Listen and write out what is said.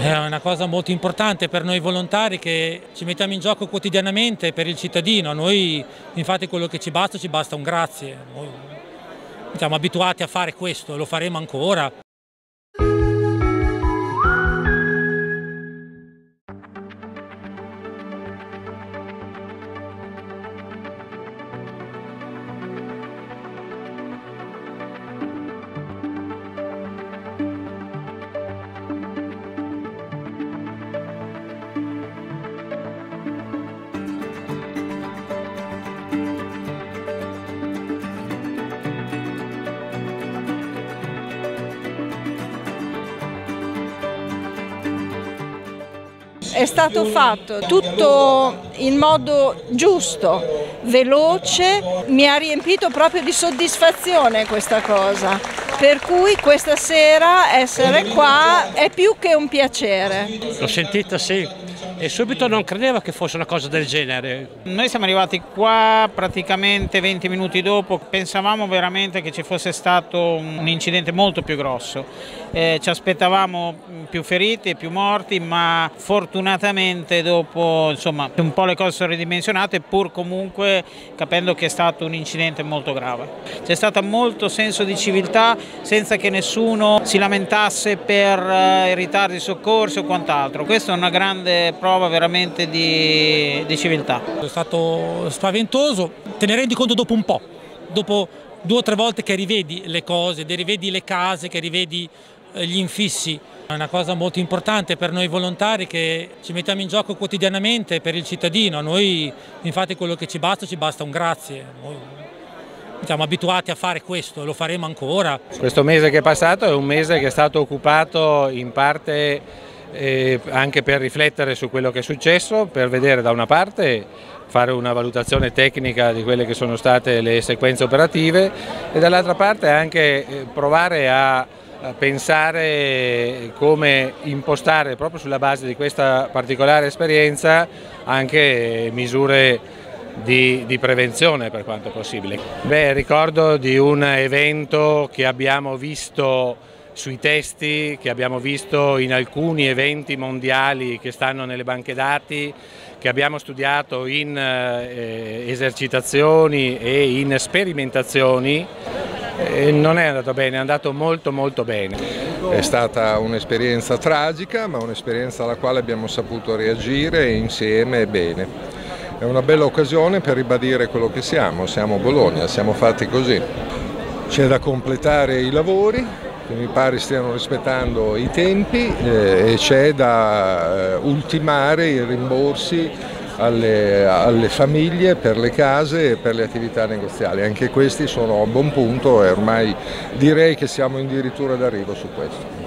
È una cosa molto importante per noi volontari che ci mettiamo in gioco quotidianamente per il cittadino. A noi infatti quello che ci basta un grazie. Noi siamo abituati a fare questo, lo faremo ancora. È stato fatto tutto in modo giusto, veloce, mi ha riempito proprio di soddisfazione questa cosa, per cui questa sera essere qua è più che un piacere. L'ho sentita, sì, e subito non credevo che fosse una cosa del genere. Noi siamo arrivati qua praticamente 20 minuti dopo, pensavamo veramente che ci fosse stato un incidente molto più grosso. Ci aspettavamo più feriti, più morti, ma fortunatamente dopo insomma un po' le cose sono ridimensionate, pur comunque capendo che è stato un incidente molto grave. C'è stato molto senso di civiltà senza che nessuno si lamentasse per i ritardi di soccorso o quant'altro. Questa è una grande prova veramente di civiltà. È stato spaventoso, te ne rendi conto dopo un po', dopo 2 o 3 volte che rivedi le cose, rivedi le case, che rivedi gli infissi. È una cosa molto importante per noi volontari che ci mettiamo in gioco quotidianamente per il cittadino. A noi infatti quello che ci basta un grazie. Noi siamo abituati a fare questo, lo faremo ancora. Questo mese che è passato è un mese che è stato occupato in parte anche per riflettere su quello che è successo, per vedere da una parte fare una valutazione tecnica di quelle che sono state le sequenze operative e dall'altra parte anche provare a pensare come impostare proprio sulla base di questa particolare esperienza anche misure di prevenzione per quanto possibile. Ricordo di un evento che abbiamo visto sui testi, che abbiamo visto in alcuni eventi mondiali che stanno nelle banche dati, che abbiamo studiato in esercitazioni e in sperimentazioni. Non è andato bene, è andato molto bene. È stata un'esperienza tragica, ma un'esperienza alla quale abbiamo saputo reagire insieme bene. È una bella occasione per ribadire quello che siamo Bologna, siamo fatti così. C'è da completare i lavori, che mi pare stiano rispettando i tempi, e c'è da ultimare i rimborsi alle famiglie per le case e per le attività negoziali. Anche questi sono a buon punto e ormai direi che siamo addirittura d'arrivo su questo.